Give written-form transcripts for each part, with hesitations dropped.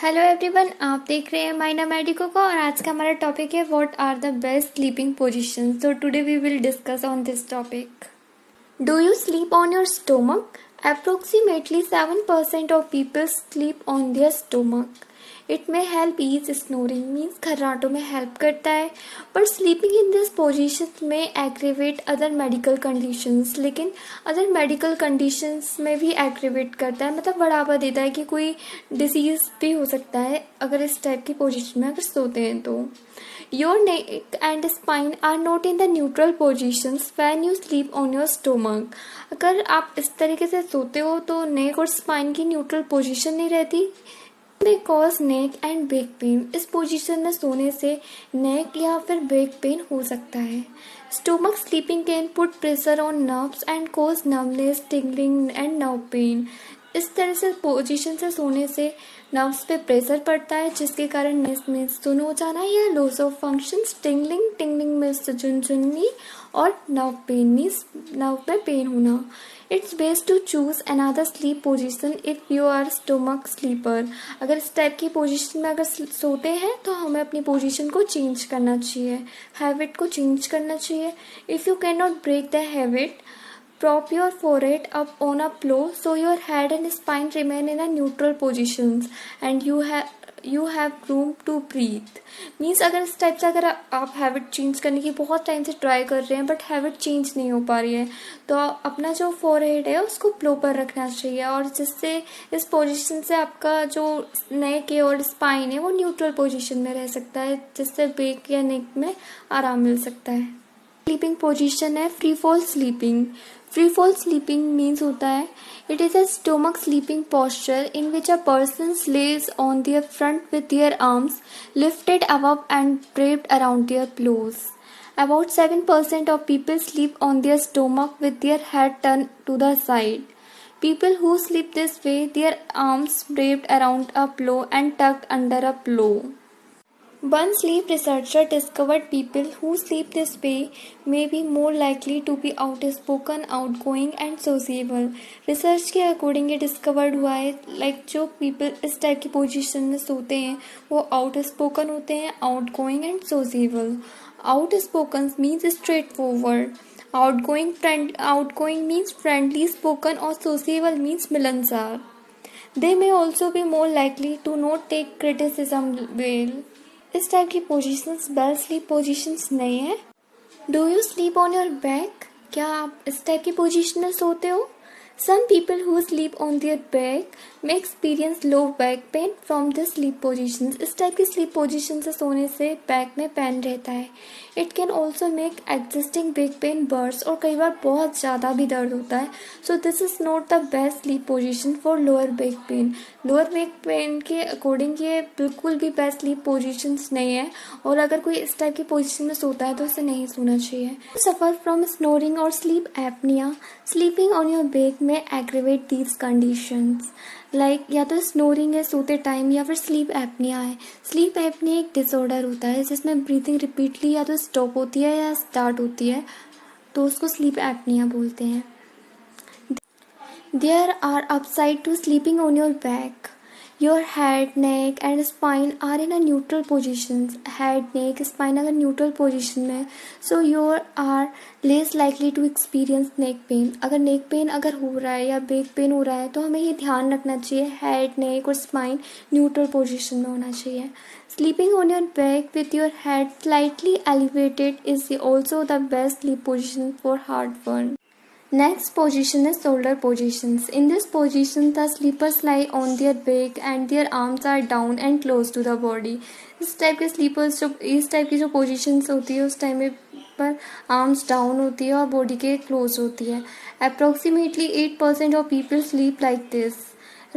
Hello everyone, आप देख रहे हैं माइना मेडिको को और आज का हमारा टॉपिक है what are the best sleeping positions. So today we will discuss on this topic. Do you sleep on your stomach? Approximately 7% of people sleep on their stomach. It may help ease snoring, means खर्राटों में help करता है, but sleeping in this position may aggravate other medical conditions. लेकिन other medical conditions में भी aggravate करता है, मतलब बढ़ावा देता है कि कोई डिसीज भी हो सकता है अगर इस टाइप की पोजीशन में अगर सोते हैं तो। Your neck and spine are not in the neutral positions when you sleep on your stomach. अगर आप इस तरीके से सोते हो तो नेक और स्पाइन की न्यूट्रल पोजीशन नहीं रहती। may cause neck and back pain. इस पोजीशन में सोने से नेक या फिर बैक पेन हो सकता है। Stomach sleeping can put pressure on nerves and cause numbness, tingling and nerve pain. इस तरह से पोजीशन से सोने से नर्व्स पे प्रेशर पड़ता है जिसके कारण नेक में सुन हो जाना या लॉस ऑफ फंक्शन, टिंगलिंग में झुनझुनी और नर्व पेन मीन्स नर्व में पेन होना। It's best to choose another sleep position if you are stomach sleeper. अगर इस टाइप की पोजीशन में अगर सोते हैं तो हमें अपनी पोजीशन को चेंज करना चाहिए, हैबिट को चेंज करना चाहिए। If you can not break the habit, prop your forehead up on a pillow so your head and spine remain in a neutral positions and you have room to breathe. Means अगर इस type से अगर आप habit change करने की बहुत time से try कर रहे हैं बट हैबिट चेंज नहीं हो पा रही है तो अपना जो फोरहेड है उसको प्लो पर रखना चाहिए और जिससे इस पोजीशन से आपका जो नेक है और स्पाइन है वो न्यूट्रल पोजीशन में रह सकता है जिससे बैक या नेक में आराम मिल सकता है। स्लीपिंग पोजीशन है free fall sleeping. Free fall sleeping means होता है it is a stomach sleeping posture in which a person lays on their front with their arms lifted above and draped around their pillows. About 7% of people sleep on their stomach with their head turned to the side. People who sleep this way, their arms draped around a pillow and tucked under a pillow. One sleep researcher discovered people who sleep this way may be more likely to be outspoken, outgoing and sociable. Research के according ये discovered हुआ है जो people इस type की position में सोते हैं वो आउटस्पोकन होते हैं, outgoing and sociable. Outspoken means straight forward, outgoing means friendly spoken और sociable means मिलनसार। They may also be more likely to not take criticism well. इस टाइप की पोजीशंस बेस्ट स्लीप पोजीशंस नहीं है। Do you sleep on your back? क्या आप इस type की पोजीशन में सोते हो? Some people who sleep on their back may experience low back pain from this sleep positions. इस टाइप की स्लीप पोजीशन से सोने से बैक में पेन रहता है। It can also make existing back pain worse और कई बार बहुत ज़्यादा भी दर्द होता है। So this is not the best sleep position for lower back pain. Lower back pain के अकॉर्डिंग ये बिल्कुल भी बेस्ट स्लीप पोजीशंस नहीं है और अगर कोई इस टाइप की पोजीशन में सोता है तो उसे नहीं सोना चाहिए। सफ़र फ्रॉम स्नोरिंग और sleep apnoea, sleeping on your back में एग्रेवेट दीज कंडीशंस या तो स्नोरिंग है सोते टाइम या फिर स्लीप एपनिया है। स्लीप एपनिया एक डिसऑर्डर होता है जिसमें ब्रीथिंग रिपीटली या तो स्टॉप होती है या स्टार्ट होती है तो उसको स्लीप एपनिया बोलते हैं। There are upside to sleeping on your back. Your head, neck and spine are in a neutral positions. Head, neck, spine अगर neutral position में so you are less likely to experience neck pain. अगर neck pain अगर हो रहा है या back pain हो रहा है तो हमें ये ध्यान रखना चाहिए head, neck और spine neutral position में होना चाहिए। Sleeping on your back with your head slightly elevated is also the best sleep position for heartburn. Next position is shoulder positions. In this position, the sleepers lie on their back and their arms are down and close to the body. इस type के slippers इस type की जो positions होती है उस time में पर आर्म्स डाउन होती है और बॉडी के क्लोज होती है। Approximately 8% of people sleep like this.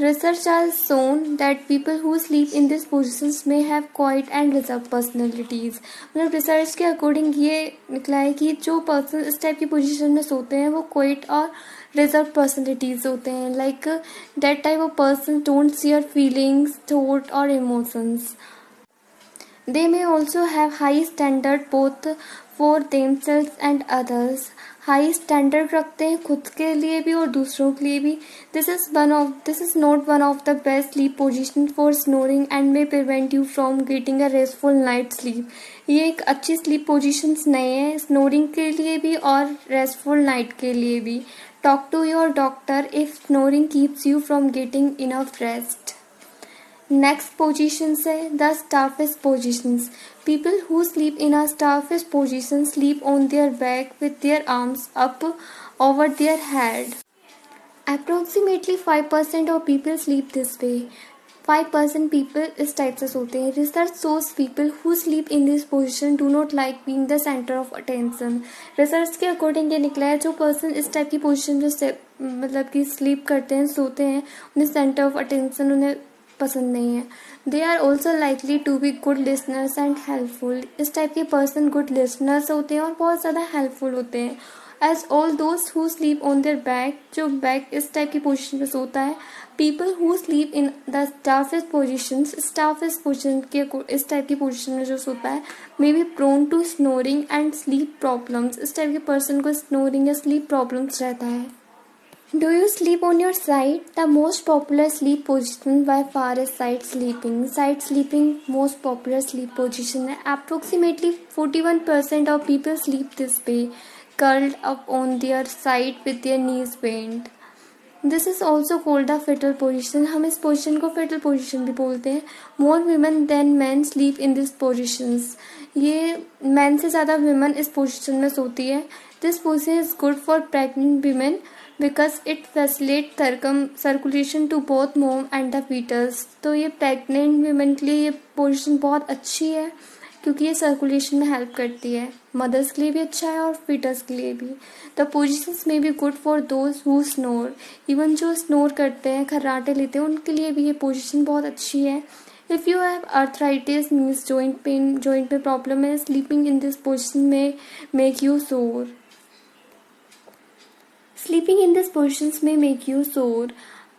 Research has shown that people who sleep in these positions may have quiet and reserved personalities. मतलब रिसर्च के अकॉर्डिंग ये निकला है कि जो पर्सन इस टाइप की पोजीशन में सोते हैं वो क्वाइट और रिजर्व पर्सनैलिटीज होते हैं। Like that type of person don't share feelings, thought और emotions. They may also have high standard both for themselves and others. High standard रखते हैं खुद के लिए भी और दूसरों के लिए भी. This is not one of the best sleep position for snoring and may prevent you from getting a restful night sleep. ये एक अच्छी स्लीप पोजिशंस नहीं है स्नोरिंग के लिए भी और रेस्टफुल नाइट के लिए भी. Talk to your doctor if snoring keeps you from getting enough rest. Next positions है the starfish positions. People who sleep in a starfish position sleep on their back with their arms up over their head. Approximately 5% of people sleep this way. 5% people इस type से सोते हैं. Research shows people who sleep in this position do not like being the centre of attention. Research के according ये निकला है जो person इस टाइप की पोजीशन जो मतलब कि स्लीप करते हैं सोते हैं उन्हें सेंटर ऑफ अटेंशन उन्हें पसंद नहीं है. They are also likely to be good listeners and helpful. इस टाइप के पर्सन गुड लिसनर्स होते हैं और बहुत ज़्यादा हेल्पफुल होते हैं. एज ऑल दोस्त who sleep on their back, जो बैक इस टाइप की पोजीशन पे सोता है. People who sleep in the starfish position के इस टाइप की पोजीशन में जो सोता है may be prone to snoring and sleep problems. इस टाइप के पर्सन को स्नोरिंग या स्लीप प्रॉब्लम्स रहता है. Do you sleep on your side? The most popular sleep position by far is side sleeping. Side sleeping most popular sleep position है. Approximately 41% of people sleep this way, curled up on their side with their knees bent. This is also called the fetal position. हम इस position को fetal position भी बोलते हैं. More women than men sleep in these positions. ये men से ज़्यादा women इस पोजिशन में सोती है. This position is good for pregnant women because it facilitates circulation to both mom and the fetus. तो ये प्रेग्नेंट वीमेन के लिए ये पोजीशन बहुत अच्छी है क्योंकि ये सर्कुलेशन में हेल्प करती है. मदर्स के लिए भी अच्छा है और फीटस के लिए भी. द पोजिशंस में be good for those who snore. Even जो स्नोर करते हैं खर्राटे लेते हैं उनके लिए भी ये पोजीशन बहुत अच्छी है. If you have arthritis means joint pain, joint में प्रॉब्लम है, स्लीपिंग इन दिस पोजिशन में मेक यू सोर. स्लीपिंग इन दिस पोजिशंस में मेक यू सोर.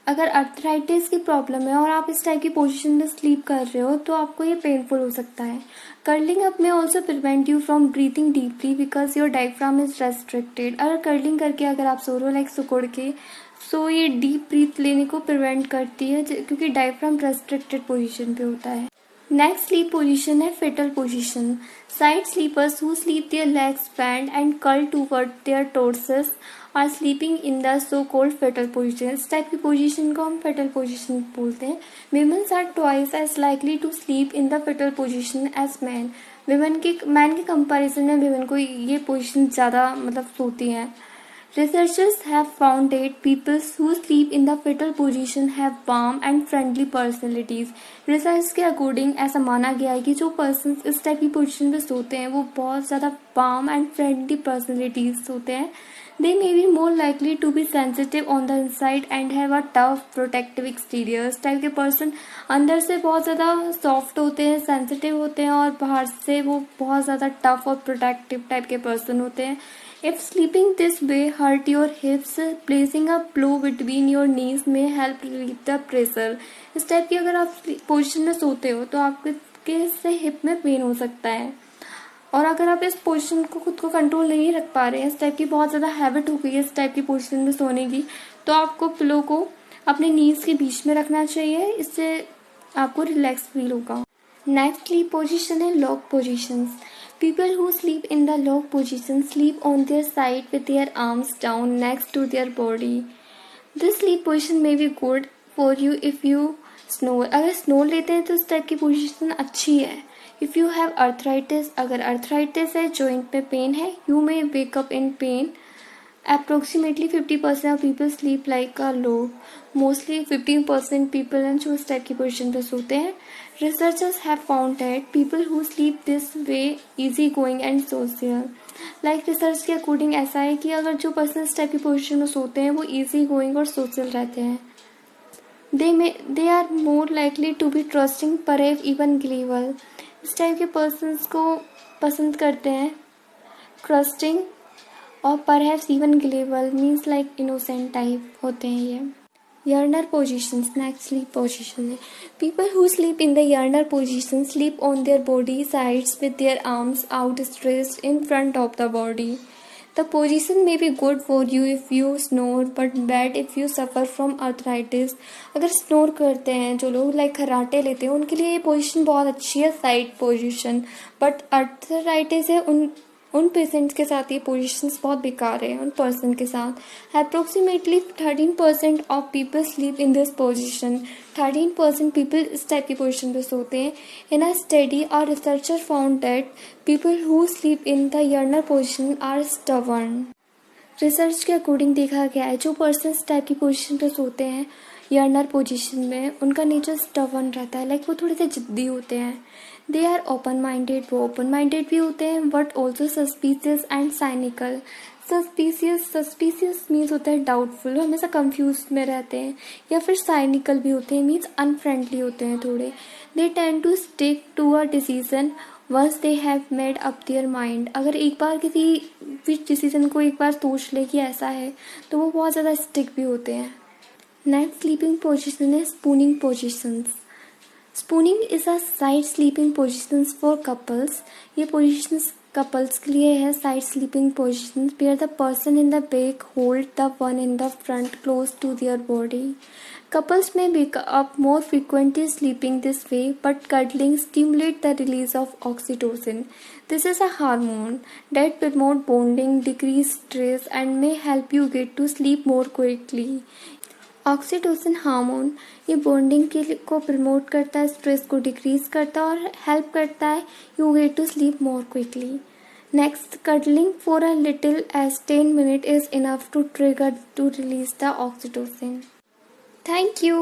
अगर अर्थराइटिस की प्रॉब्लम है और आप इस टाइप की पोजीशन में स्लीप कर रहे हो तो आपको ये पेनफुल हो सकता है. कर्लिंग अप में also prevent you from breathing deeply because your diaphragm is restricted. अगर कर्लिंग करके अगर आप सो रहे हो लाइक सुकुड़ के सो ये डीप ब्रीथ लेने को प्रिवेंट करती है क्योंकि डायफ्राम रेस्ट्रिक्टेड पोजीशन पे होता है. नेक्स्ट स्लीप पोजीशन है fetal position. Side sleepers who sleep their legs bent and curl toward their torsos are sleeping in the so-called fetal position. इस टाइप की पोजीशन को हम fetal position बोलते हैं. Women are twice as likely to sleep in the fetal position as men. Man के comparison में women को ये पोजीशन ज़्यादा मतलब सोती हैं. Researchers have found that people who sleep in the fetal position have warm and friendly personalities. Research के according ऐसा माना गया है कि जो पर्सन इस टाइप की पोजीशन में सोते हैं वो बहुत ज़्यादा वार्म एंड फ्रेंडली पर्सनैलिटीज होते हैं. They may be more likely to be sensitive on the inside and have a tough protective exterior. इस टाइप के पर्सन अंदर से बहुत ज़्यादा सॉफ्ट होते हैं, सेंसिटिव होते हैं और बाहर से वो बहुत ज़्यादा टफ और प्रोटेक्टिव टाइप के पर्सन होते हैं. If sleeping this way hurt your hips, placing a pillow between your knees may help relieve the pressure. इस टाइप की अगर आप पोजीशन में सोते हो तो आपके से हिप में पेन हो सकता है. और अगर आप इस पोजीशन को खुद को कंट्रोल नहीं रख पा रहे हैं, इस टाइप की बहुत ज़्यादा हैबिट हो गई है इस टाइप की पोजीशन में सोने की, तो आपको पिलो को अपने नीज के बीच में रखना चाहिए. इससे आपको रिलैक्स फील होगा. नेक्स्ट स्लीप पोजीशन है lock positions. People who sleep in the log position sleep on their side with their arms down next to their body. This sleep position may be good for you if you snore. अगर snore लेते हैं तो इस type की position अच्छी है. If you have arthritis, अगर arthritis है, joint में पेन है, you may wake up in pain. Approximately 50% of people sleep like a log. Mostly 15% people हैं जो इस टाइप की पोजीशन पे सोते हैं. Researchers have found that people who sleep this way easy going and social. Like research के according ऐसा है कि अगर जो पर्सन इस टाइप की पोजीशन में सोते हैं वो easy going और social रहते हैं. They are more likely to be trusting, perhaps even gullible. इस टाइप के पर्सन्स को पसंद करते हैं. ट्रस्टिंग और perhaps even gullible means like innocent type होते हैं ये. Urinal positions. Next sleep position है. People who sleep in the urinal position sleep on their body sides with their arms outstretched in front of the body. The position may be good for you if you snore, but bad if you suffer from arthritis. अगर snore करते हैं जो लोग like खर्राटे लेते हैं उनके लिए ये पोजीशन बहुत अच्छी है, साइड पोजीशन. बट अर्थराइटिस है उन पेशेंट्स के साथ ये पोजीशंस बहुत बेकार है. उन पर्सन के साथ approximately 13% of people sleep in this position. 13% people इस टाइप की पोजीशन पे सोते हैं. इन अ स्टडी और researcher found that people who sleep in the yearner position are stubborn. Research के अकॉर्डिंग देखा गया है जो पर्सन इस टाइप की पोजीशन पे सोते हैं यर्नर पोजीशन में, उनका नेचर स्टबर्न रहता है. लाइक वो थोड़े से जिद्दी होते हैं. दे आर ओपन माइंडेड, वो ओपन माइंडेड भी होते हैं but also suspicious and cynical. Suspicious means होता है डाउटफुल, हमेशा कंफ्यूज में रहते हैं. या फिर साइनिकल भी होते हैं, मीन्स अनफ्रेंडली होते हैं थोड़े. They tend to stick to a decision once they have made up their mind. अगर एक बार किसी डिसीजन को एक बार सोच ले कि ऐसा है तो वो बहुत ज़्यादा स्टिक भी होते हैं. नेक्स्ट स्लीपिंग पोजिशन है spooning positions. Spooning is a side sleeping positions for couples. ये पोजिशंस कपल्स के लिए है. Side sleeping positions where the person in the back hold the one in the front close to their body. Couples may wake up more frequently sleeping this way, but cuddling stimulates the release of oxytocin. This is a hormone that promotes bonding, decrease stress, and may help you get to sleep more quickly. Oxytocin hormone ये bonding को promote करता है, stress को decrease करता है और help करता है you get to sleep more quickly. Next, cuddling for a little as 10 minutes is enough to trigger to release the oxytocin. Thank you.